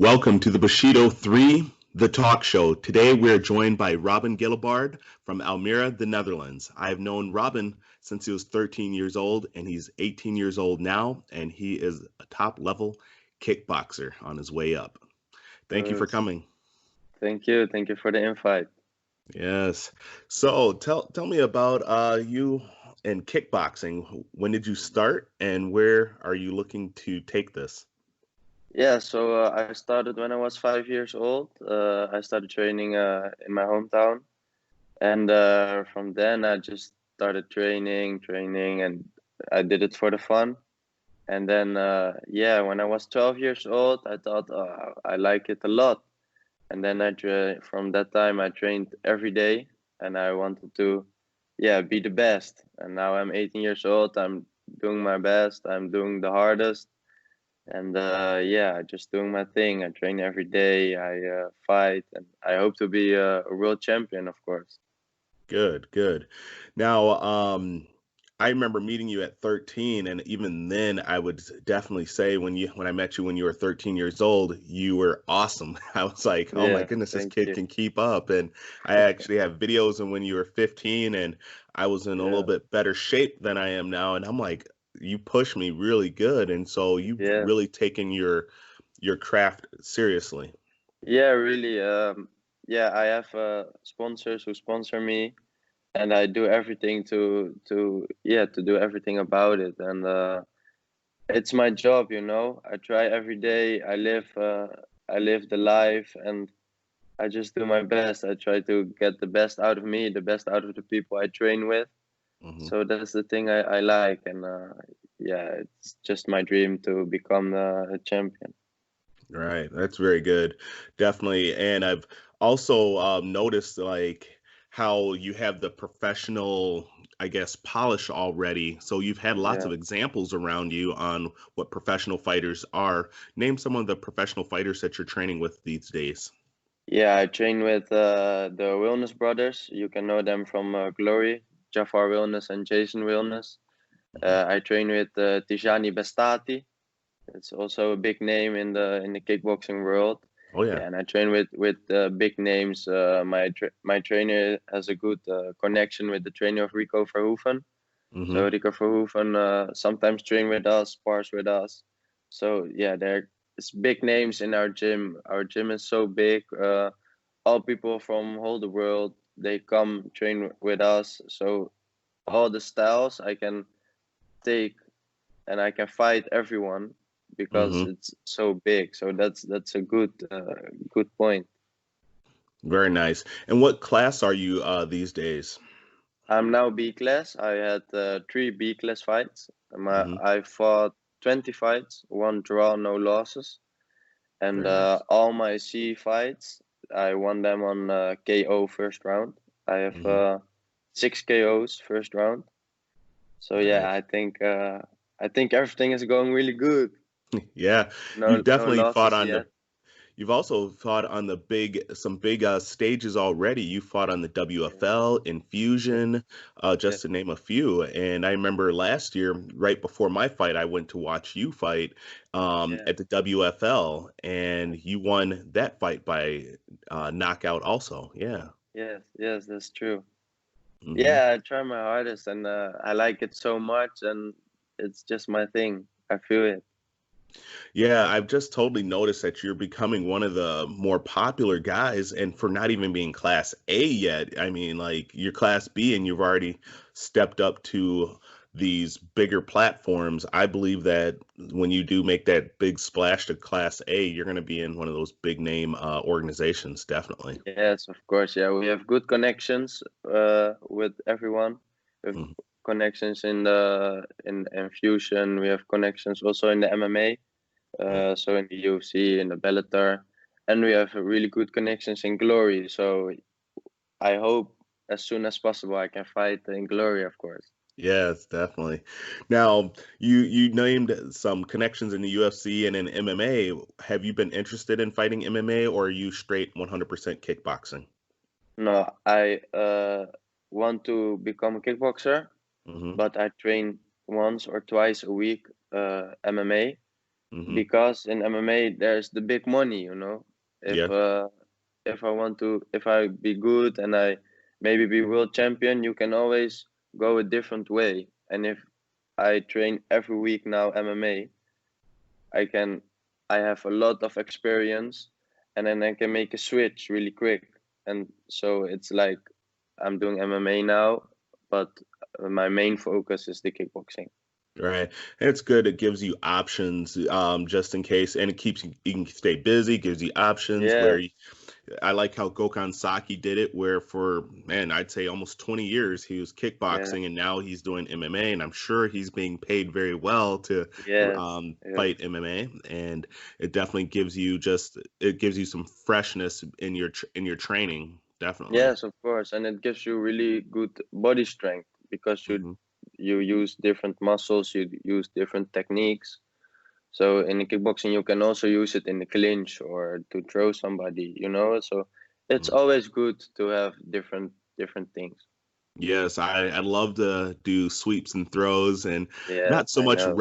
Welcome to the Bushido 3, the talk show. Today we're joined by Robin Gillebaard from Almere, the Netherlands. I've known Robin since he was 13 years old, and he's 18 years old now, and he is a top-level kickboxer on his way up. Thank you for coming. Thank you. Thank you for the invite. Yes. So tell me about you and kickboxing. When did you start, and where are you looking to take this? Yeah, so I started when I was 5 years old. I started training in my hometown, and from then I just started training, and I did it for the fun. And then, yeah, when I was 12 years old, I thought I like it a lot. And then from that time I trained every day, and I wanted to, yeah, be the best. And now I'm 18 years old. I'm doing my best. I'm doing the hardest. And yeah, just doing my thing. I train every day. I fight, and I hope to be a world champion, of course. Good. Now, I remember meeting you at 13, and even then, I would definitely say when I met you when you were 13 years old, you were awesome. I was like, oh my Yeah, goodness, this thank kid you. can keep up. And I actually have videos of when you were 15, and I was in a little Yeah, bit better shape than I am now. And I'm like, you pushed me really good, and so you've yeah, really taken your craft seriously. yeah. Really. Yeah, I have sponsors who sponsor me, and I do everything to do everything about it. And it's my job, you know. I try every day. I live the life, and I just do my best. I try to get the best out of me, the best out of the people I train with. Mm-hmm. So that's the thing I like, and yeah, it's just my dream to become a champion. Right. That's very good. Definitely. And I've also noticed like how you have the professional, I guess, polish already. So you've had lots Yeah, of examples around you on what professional fighters are. Name some of the professional fighters that you're training with these days. yeah. I train with the Wilness brothers. You can know them from Glory, Jafar Wilness and Jason Wilness. Mhm. I train with Tijani Bestati. It's also a big name in the kickboxing world. Oh yeah. Yeah, and I train with big names. My trainer has a good connection with the trainer of Rico Verhoeven. So Hmm. Rico Verhoeven sometimes train with us, spars with us. So yeah, there's big names in our gym. Our gym is so big. All people from all the world, they come train with us. So all the styles I can take, and I can fight everyone because Hmm. it's so big. So that's a good point. Very nice. And what class are you these days? I'm now B class. I had three B class fights. Hmm. I fought 20 fights, one draw, no losses, and Very nice. all my C fights I won them on KO first round. I have Hmm. six KOs first round. So yeah, Nice. I think everything is going really good. Yeah, No you've definitely fought losses on the yet. You've also fought on some big stages already. You fought on the Yeah, WFL, yeah, Infusion, yeah, just to name a few. And I remember last year, right before my fight, I went to watch you fight yeah. at the WFL, and you won that fight by knockout also. Yeah. Yes, yes, that's true. Hmm. Yeah, I try my hardest, and I like it so much, and it's just my thing. I feel it. Yeah, I've just totally noticed that you're becoming one of the more popular guys, and for not even being class A yet, I mean, like you're class B and you've already stepped up to these bigger platforms. I believe that when you do make that big splash to class A, you're going to be in one of those big name organizations, definitely. Yes, of course. Yeah, we have good connections with everyone. We have Mhm. connections in Fusion. We have connections also in the MMA. So in the UFC, in the Bellator, and we have really good connections in Glory. So I hope as soon as possible I can fight in Glory, of course. Yes, definitely. Now, you named some connections in the UFC and in MMA. Have you been interested in fighting MMA, or are you straight 100% kickboxing? No, I want to become a kickboxer, Hmm. but I train once or twice a week MMA. Hmm. because in MMA there's the big money, you know. If Yeah. uh if I be good and I maybe be world champion, you can always go a different way. And if I train every week now MMA, I can I have a lot of experience, and then I can make a switch really quick. And so it's like I'm doing MMA now, but my main focus is the kickboxing. Right. And it's good. It gives you options, just in case, and it keeps you can stay busy, gives you options where Yes, I like how Gokhan Saki did it, where for, man, I'd say almost 20 years he was yeah, kickboxing and now he's doing MMA, and I'm sure he's being paid very well to yes, yes. fight MMA, and it definitely gives you some freshness in in your training, definitely. Yes, of course, and it gives you really good body strength because Hmm. you use different muscles, you use different techniques. So in the kickboxing, you can also use it in the clinch or to throw somebody, you know. So it's always good to have different things. Yes, I love to do sweeps and throws and Yes, I know.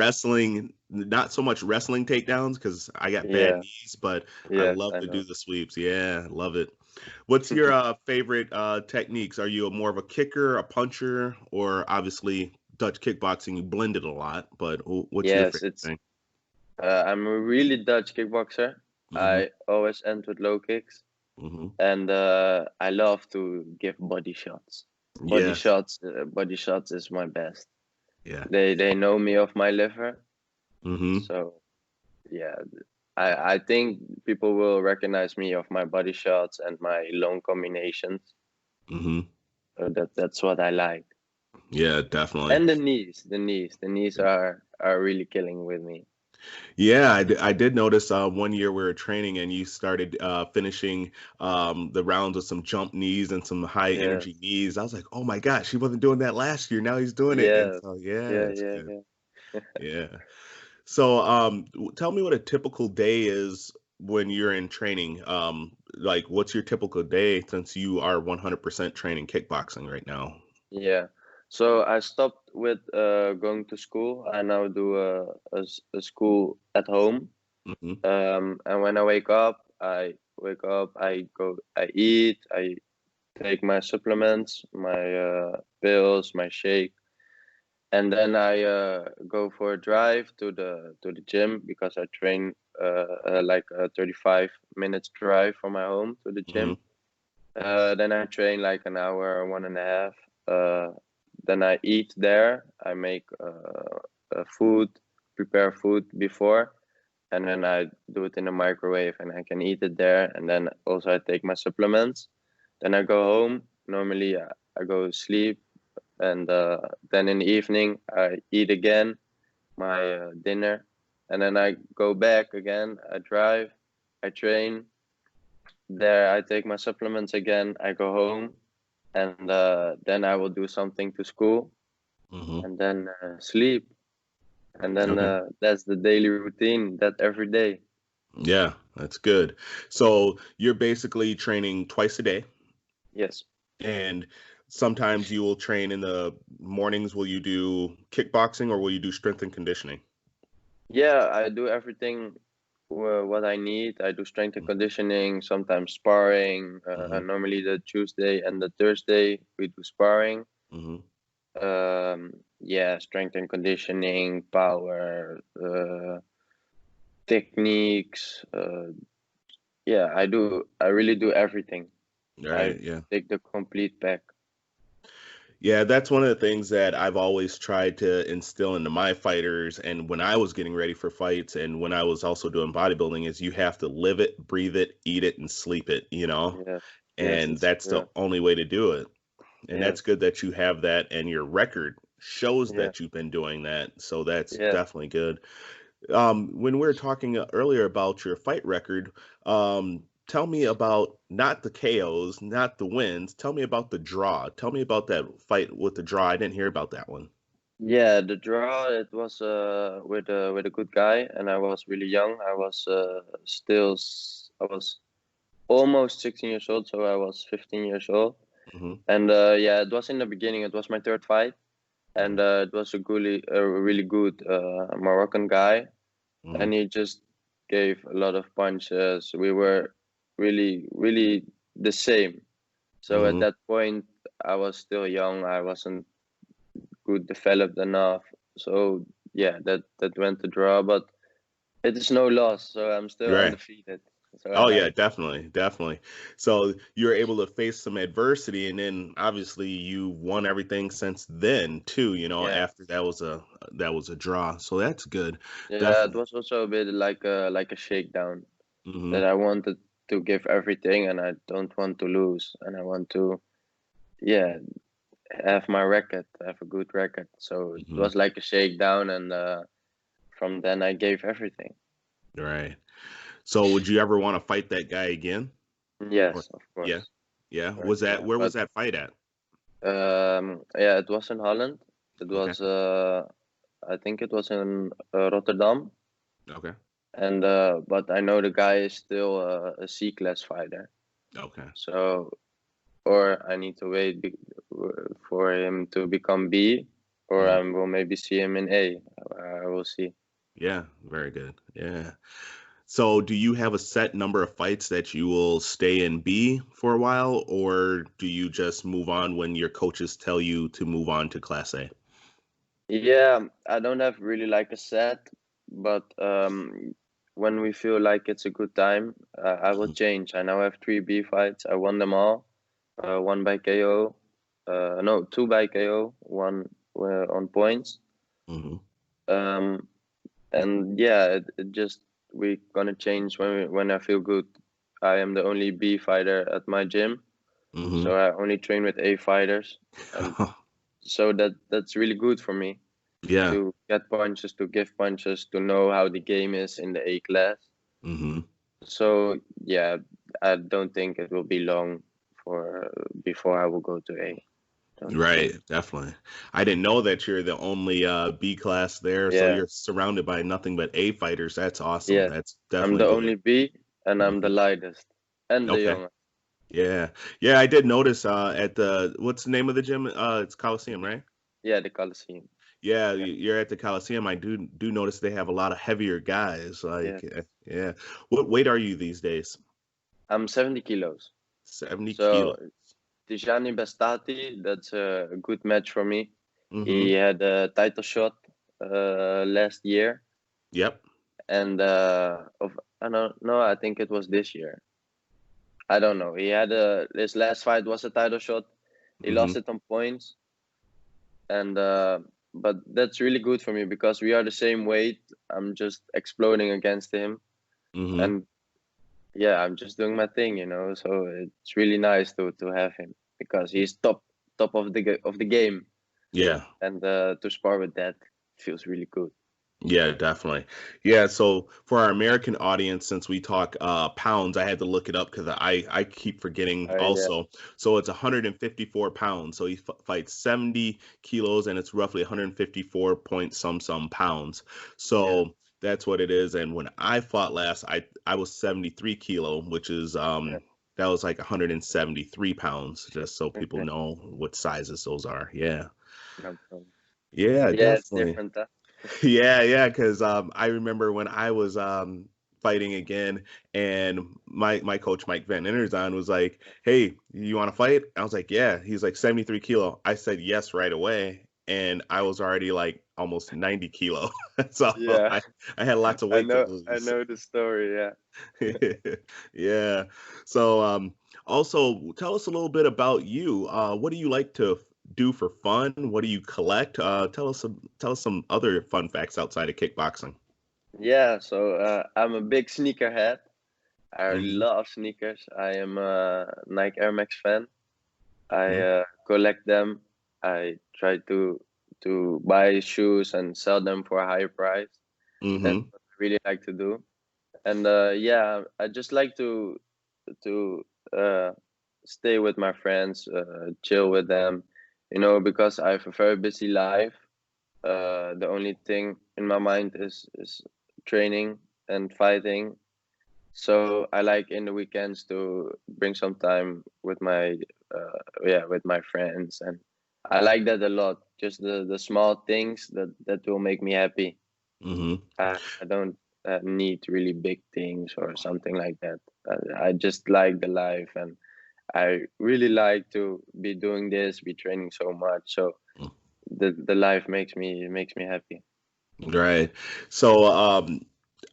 not so much wrestling takedowns because I got bad Yeah, knees, but I yes, love I to do know. the sweeps. Yeah, I love it. What's your favorite techniques? Are you more of a kicker, a puncher, or obviously Dutch kickboxing? You blend it a lot, but what's your Yes, favorite it's thing? I'm a really Dutch kickboxer. Hmm. I always end with low kicks, Hmm. and I love to give body shots. Yes. Body shots is my best. Yeah. They know me off my liver, Hmm. so yeah, I think people will recognize me of my body shots and my long combinations. Hmm. So that's what I like. Yeah, definitely. And the knees are really killing with me. Yeah, I did notice one year we were training and you started finishing the rounds with some jump knees and some high Yes, energy knees. I was like, oh my gosh, he wasn't doing that last year. Now he's doing it. And yes, so, yeah, yeah, it's yeah, good. yeah. Yeah. So, tell me what a typical day is when you're in training. Like, what's your typical day since you are 100% training kickboxing right now? Yeah. So I stopped with going to school. I now do a school at home. Hmm. And when I wake up, I eat, I take my supplements, my pills, my shake, and then I go for a drive to the gym because I train like a 35 minutes drive from my home to the Hmm. gym. Then I train like an hour, one and a half. Then I eat there. I make food, prepare food before, and then I do it in the microwave, and I can eat it there. And then also I take my supplements. Then I go home. Normally I go sleep, and then in the evening I eat again my dinner, and then I go back again. I drive, I train. There I take my supplements again. I go home, and then I will do something to school, Hmm. and then sleep, and then Okay. that's the daily routine. That every day. Yeah, that's good. So you're basically training twice a day. Yes. And sometimes you will train in the mornings. Will you do kickboxing or will you do strength and conditioning? Yeah, I do everything what I need. I do strength and conditioning, sometimes sparring. Mm-hmm. Normally the Tuesday and the Thursday we do sparring. Mm-hmm. Yeah, strength and conditioning, power, techniques. Yeah, I do. I really do everything. I Right. Yeah. take the complete pack. Yeah, that's one of the things that I've always tried to instill into my fighters. And when I was getting ready for fights and when I was also doing bodybuilding, is you have to live it, breathe it, eat it, and sleep it, Yes, yes, And it's that's the true. only way to do it. And that's Yes, good that you have that and your record shows yeah, that you've been doing that. So that's yes. definitely good. When we were talking earlier about your fight record, tell me about not the KOs, not the wins. Tell me about the draw. Tell me about that fight with the draw. I didn't hear about that one. Yeah, the draw it was with a good guy, and I was really young. I was I was almost 16 years old, so I was 15 years old. Hmm. And yeah, it was in the beginning. It was my third fight, and it was a really good Moroccan guy. Mm-hmm. and he just gave a lot of punches. We were really, really the same. So at Mm-hmm. that point, I was still young. I wasn't good developed enough. So yeah, that went to draw, but it is no loss. So I'm still Right. undefeated. So I Oh yeah, like. definitely, definitely. So you're able to face some adversity, and then obviously you won everything since then too. You know, Yeah, after that was a draw, so that's good. yeah. It Definitely. was also a bit like a shakedown Hmm. that I wanted to give everything, and I don't want to lose, and I want to yeah have my record, have a good record. So it Hmm. was like a shakedown, and from then I gave everything. Right. So would you ever want to fight that guy again? Or Yes, of yeah, course. yeah. Course, Was that yeah. where was But that fight at? yeah, it was in Holland. It Okay. was I think it was in Rotterdam, Okay. and but I know the guy is still a C class fighter. Okay. So or I need to wait for him to become B, or Mhm. I will maybe see him in A. I will see. Yeah, very good. Yeah. So, do you have a set number of fights that you will stay in B for a while, or do you just move on when your coaches tell you to move on to Class A? Yeah, I don't have really like a set, but when we feel like it's a good time, I will Mhm. change. I now have three B fights. I won them all. One by KO, no, two by KO, one on points. Mhm. Um, and yeah, it just we gonna change when I feel good. I am the only B fighter at my gym, so Mhm. I only train with A fighters, and so that's really good for me Yeah. to get punches, to give punches, to know how the game is in the A class. Mhm. So yeah, I don't think it will be long for before I will go to A. Don't Right, think. definitely. I didn't know that you're the only B class there, so Yeah, you're surrounded by nothing but A fighters. That's awesome. yes. That's I'm the definitely good. only B, and I'm the Mhm. lightest and the Okay. youngest. Yeah. Yeah, I did notice at the what's the name of the gym? It's Coliseum, right? Yeah, the Coliseum. Yeah, Yeah, you're at the Coliseum. I do notice they have a lot of heavier guys. yeah. Like, yeah. What weight are you these days? I'm 70 kilos. 70 So kilos. Tijani Bestati, that's a good match for me. He Mm-hmm. had a title shot last year, Yep. and of I don't know. I think it was this year. I don't know. He had a his last fight was a title shot. He Mm-hmm. lost it on points, and but that's really good for me because we are the same weight. I'm just exploding against him, Mm-hmm. and yeah, I'm just doing my thing, So it's really nice to have him because he's top of of the game, Yeah. and to spar with that feels really good. Yeah, definitely. Yeah, so for our American audience, since we talk pounds, I had to look it up because I keep forgetting Yeah, also. So it's 154 pounds. So he fights 70 kilos, and it's roughly 154 point some pounds. yeah, So that's what it is. And when I fought last, I was 73 kilo, which is yeah. that was like 173 pounds, just so people Okay, know what sizes those are. Yeah. no problem. Yeah, Yeah, it's definitely. different, huh? Yeah, yeah, because I remember when I was fighting again, and my coach Mike Van Interzon was like, "Hey, you want to fight?" I was like, "Yeah." He's like 73 kilo. I said yes right away, and I was already like almost 90 kilo, so Yeah, I had lots of I weight to know, I lose. know the story. Yeah. Yeah. So also tell us a little bit about you. What do you like to do for fun? What do you collect? Tell us some other fun facts outside of kickboxing. Yeah, so I'm a big sneakerhead. I Hmm. love sneakers. I am a Nike Air Max fan. I Hmm. collect them. I try to buy shoes and sell them for a higher price. That's Hmm. what I really like to do. And yeah, I just like to uh, stay with my friends, chill with them, because I have a very busy life. The only thing in my mind is training and fighting. So I like in the weekends to bring some time with with my friends, and I like that a lot. Just the small things that will make me happy. Hmm. I don't. need really big things or something like that. I just like the life, and I really like to be doing this, be training so much. So the life makes me happy. Right. So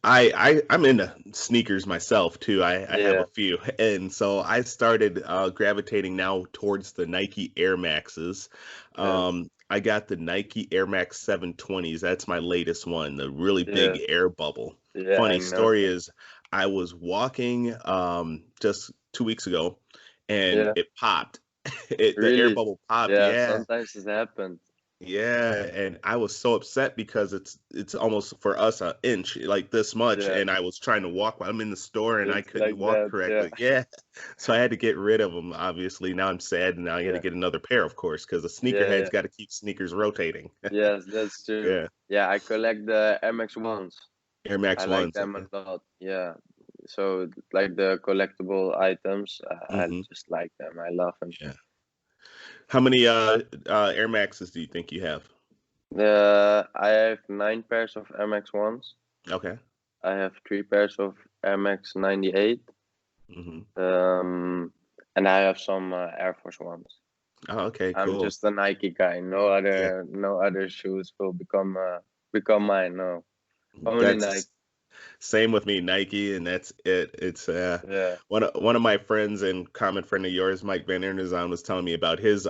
I'm into sneakers myself too. I have Yeah, a few. And so I started gravitating now towards the Nike Air Maxes. yeah, I got the Nike Air Max 720s. That's my latest one, the really yeah, big air bubble. yeah. I Funny know. story is I was walking just 2 weeks ago and Yeah, it popped. The air really. bubble popped. Yeah, Yeah. sometimes it happens. Yeah, and I was so upset because it's almost for us an inch, like this much, Yeah, and I was trying to walk while I'm in the store and I it's couldn't like walk that. Yeah, correctly. Yeah, so I had to get rid of them. Obviously, now I'm sad, and now I got to yeah, get another pair, of course, because the yeah, sneakerhead's yeah. got to keep sneakers rotating. Yes, that's true. Yeah, Yeah, I collect the MX ones. Air I Max like ones. them a lot. Yeah. So like the collectible items, I Hmm. just like them. I love them. Yeah. How many Air Maxes do you think you have? I have 9 pairs of MX ones. Okay. I have 3 pairs of MX 98. Hmm. And I have some Air Force ones. Oh, okay, I'm cool. just a Nike guy. No Yeah, other shoes will become mine. No, only Nike. that's same with me, Nike, and that's it. It's Yeah, one of my friends and common friend of yours, Mike Van Ernazon, was telling me about his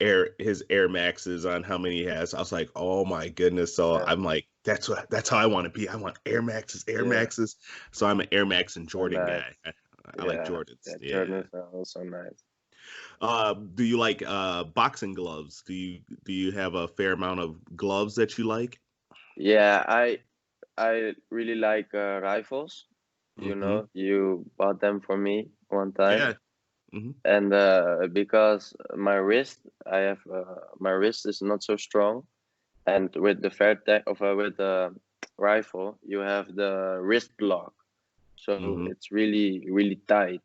Air Maxes on how many he has. I was like, oh my goodness. So yeah, I'm like, that's how I want to be. I want Air Maxes, Air yeah. Maxes. So I'm an Air Max and So Jordan nice. guy. I like Yeah, Jordans. yeah. Yeah. Jordans are also nice. Do you like boxing gloves? Do you have a fair amount of gloves that you like? Yeah, I really like rifles. Mm-hmm. You bought them for me one time, Yeah. Mm-hmm. and because my wrist is not so strong, and with the fair tech of with the rifle, you have the wrist lock, so Mm-hmm. it's really tight,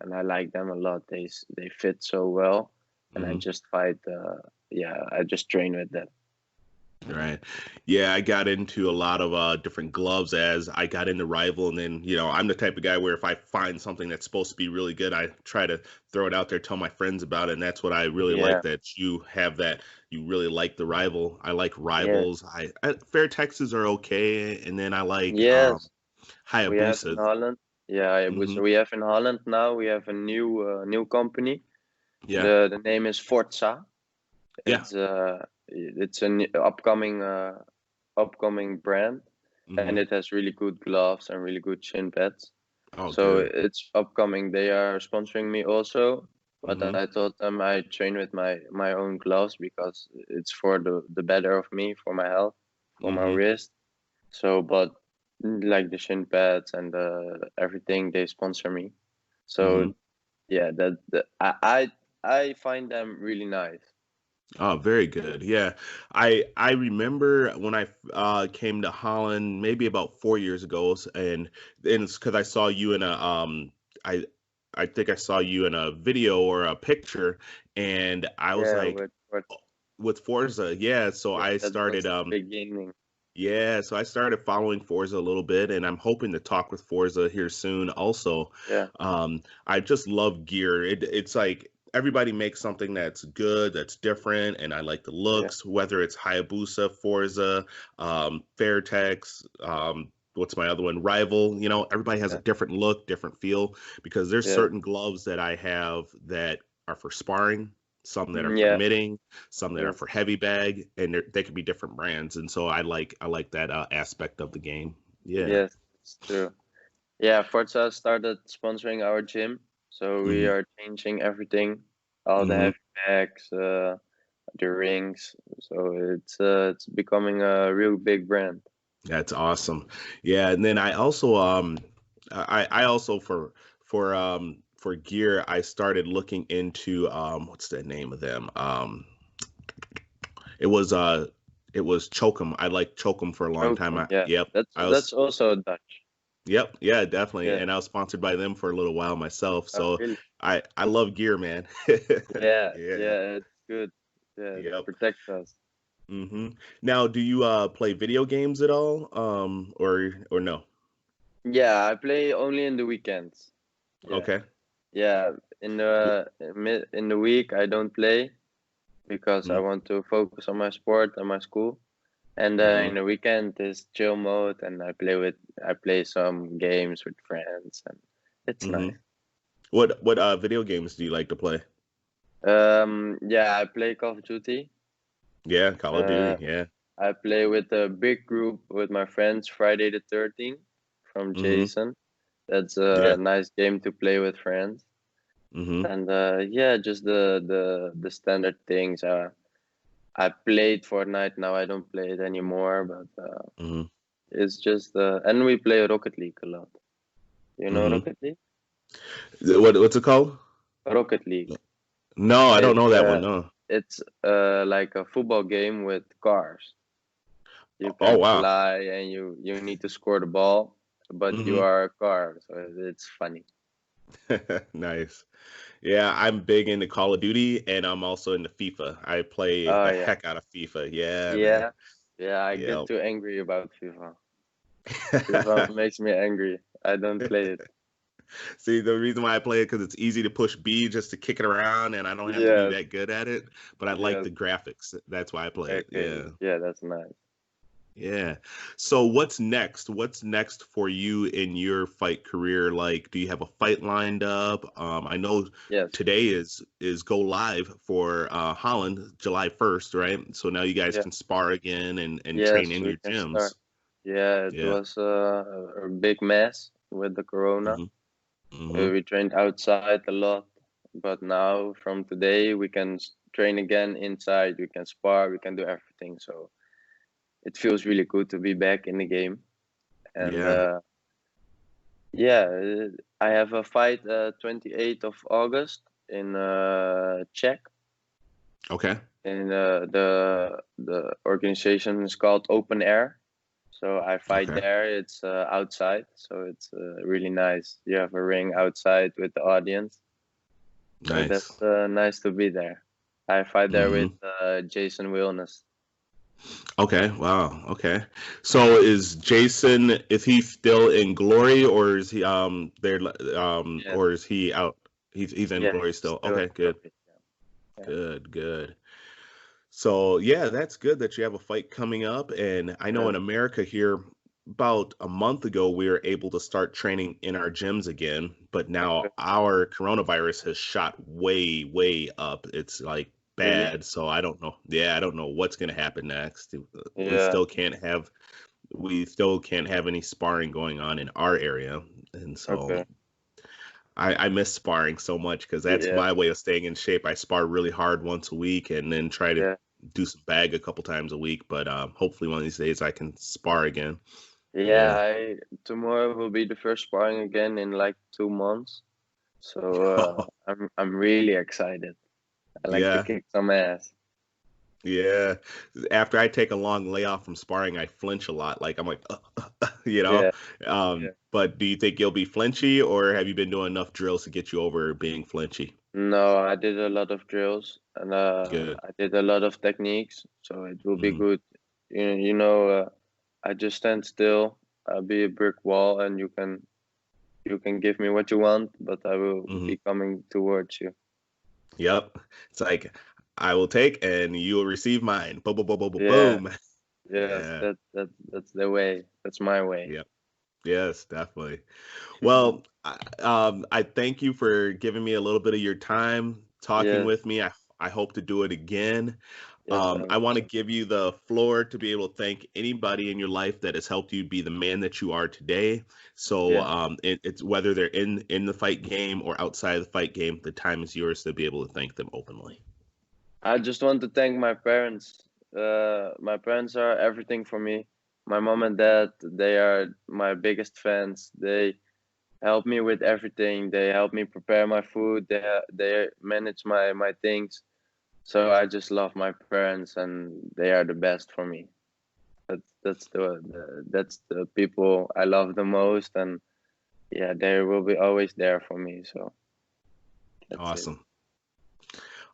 and I like them a lot. They fit so well, and I Mm-hmm. just fight. Yeah, I just train with them. Right. Yeah, I got into a lot of different gloves as I got into Rival, and then I'm the type of guy where if I find something that's supposed to be really good, I try to throw it out there, tell my friends about it, and that's what I really like Yeah. that you have that you really like the Rival. I like Yeah. Rivals. Fair Texas are okay, and then I like Yes. We have in Hayabusa. Holland. Yeah, Hmm. we have in Holland now. We have a new company. Yeah, The name is Forza. yeah. It's an upcoming brand, and Hmm. it has really good gloves and really good shin pads. Oh, So good. it's upcoming. They are sponsoring me also, but Hmm. I told them I train with my own gloves because it's for the better of me, for my health, for my Hmm. wrist. So, but like the shin pads and everything, they sponsor me. Hmm. So yeah, I find them really nice. Oh, very good. Yeah. I remember when I came to Holland maybe about 4 years ago, and it's because I saw you in a I I think I saw you in a video or a picture, and I was Yeah, like, with "Oh," with Forza. Yeah, so yeah, I that started was the beginning. following Forza a little bit, and I'm hoping to talk with Forza here soon. Also, Yeah, I just love gear. It's like everybody makes something that's good, that's different, and I like the yeah, looks. Whether it's Hayabusa, Forza, Fairtex, what's my other one? Rival. Everybody has a yeah, different look, different feel. Because there's yeah, certain gloves that I have that are for sparring, some that are for yeah, mitting, some that are yeah. for heavy bag, and they could be different brands. And so I like that aspect of the game. Yeah. Yes, it's true. Yeah, Forza started sponsoring our gym, so we Hmm. are changing everything, all the Hmm. heavy bags, the rings. So it's becoming a real big brand. That's awesome. Yeah, and then I also for gear I started looking into what's the name of them? It was Chokum. I liked Chokum for a long time. Jokum, yeah, Yep. I that's was also Dutch. Yep, yeah, definitely. Yeah. And I was sponsored by them for a little while myself. Oh, So really? I love gear, man. Yeah, Yeah. yeah, it's good. Yeah, it Yep. protects us. Hmm. Now, do you play video games at all? Or no? Yeah, I play only in the weekends. Yeah, Okay. yeah. In the week I don't play because I want to focus on my sport and my school. And Mm-hmm. in the weekend is chill mode, and I play some games with friends, and it's Mm-hmm. nice. What video games do you like to play? Yeah, I play Call of Duty. Yeah, Call of Uh, Duty. Yeah. I play with a big group with my friends. Friday the 13th from Mm-hmm. Jason. That's Yeah. a nice game to play with friends. Mm-hmm. And yeah, just the standard things. I played Fortnite. Now I don't play it anymore, but Mm-hmm. it's just and we play Rocket League a lot. You know Mm-hmm. Rocket League? What's it called? Rocket League. No, I don't It's know that uh, one. No. it's like a football game with cars. You Oh can wow. fly and you need to score the ball, but you Mm-hmm. are a car, so it's funny. Nice. Yeah, I'm big into Call of Duty and I'm also into FIFA. I play Oh the yeah, heck out of FIFA. Yeah, man. yeah, yeah. I Yeah. get too angry about FIFA. FIFA makes me angry. I don't play it. See, the reason why I play it because it's easy to push B just to kick it around, and I don't have to be Yes, that good at it. But I like yes. the graphics. That's why I play it. Okay, Yeah, yeah, that's nice. yeah. So what's next? What's next for you in your fight career? Like, do you have a fight lined up? I know Yes, today is go live for Holland, July 1st, right? So now you guys yeah, can spar again and train yes. in We your can start. gyms. Yeah, it Yeah. was a big mess with the corona. Hmm. Hmm. We trained outside a lot, but now from today we can train again inside. We can spar. We can do everything. So it feels really good to be back in the game. And Yeah. yeah, I have a fight 28th of August in Czech. Okay. And the organization is called Open Air. So I fight Okay. there. It's outside, so it's really nice. You have a ring outside with the audience, so Nice. that's nice to be there. I fight there with Hmm. Jason Wilness. Okay, wow. Okay. So is he still in Glory or is he there Yes, or is he out? He's in yeah, Glory he's still. still in Okay, good. Colombia. Yeah, Good, good. So yeah, that's good that you have a fight coming up. And I know yeah, in America here, about a month ago, we were able to start training in our gyms again. But okay, now our coronavirus has shot way, way up. It's like really? bad. So I don't know. Yeah, I don't know what's gonna happen next. We Yeah, still can't have we still can't have any sparring going on in our area. And so okay, I miss sparring so much because that's yeah, my way of staying in shape. I spar really hard once a week and then try to yeah, do some bag a couple times a week. But hopefully one of these days I can spar again. yeah. Yeah. Tomorrow will be the first sparring again in like 2 months. So I'm really excited. I like to Yeah. kick some ass. Yeah. After I take a long layoff from sparring, I flinch a lot. Like I'm like, you know. Yeah, yeah. But do you think you'll be flinchy, or have you been doing enough drills to get you over being flinchy? No, I did a lot of drills and Good. I did a lot of techniques, so it will be Hmm. good. I just stand still. I'll be a brick wall, and you can give me what you want, but I will Hmm. be coming towards you. Yep. It's like I will take and you will receive mine. Boom, boom, boom, boom, boom, Yeah, boom. yes, Yeah. that's the way. That's my way. Yep. Yes, definitely. Well, I thank you for giving me a little bit of your time talking Yes, with me. I hope to do it again. yes, I want to give you the floor to be able to thank anybody in your life that has helped you be the man that you are today. So yeah. it's whether they're in the fight game or outside of the fight game, the time is yours to be able to thank them openly. I just want to thank my parents. My parents are everything for me. My mom and dad, they are my biggest fans. They help me with everything. They help me prepare my food. They manage my things. So I just love my parents, and they are the best for me. That's the people I love the most, and yeah, they will be always there for me. So that's it. Awesome.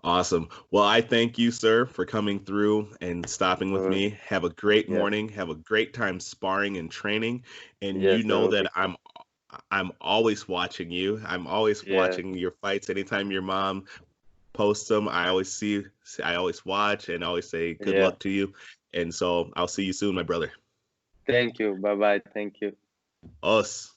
Awesome. Well, I thank you, sir, for coming through and stopping with Uh, me. Have a great yeah. morning. Have a great time sparring and training. And you Yes, I know hope that you too. I'm always watching you. I'm always Yeah. watching your fights. Anytime your mom posts them, I always see, I always watch and always say good Yeah. luck to you. And so I'll see you soon, my brother. Thank you. Bye bye. Thank you. Us.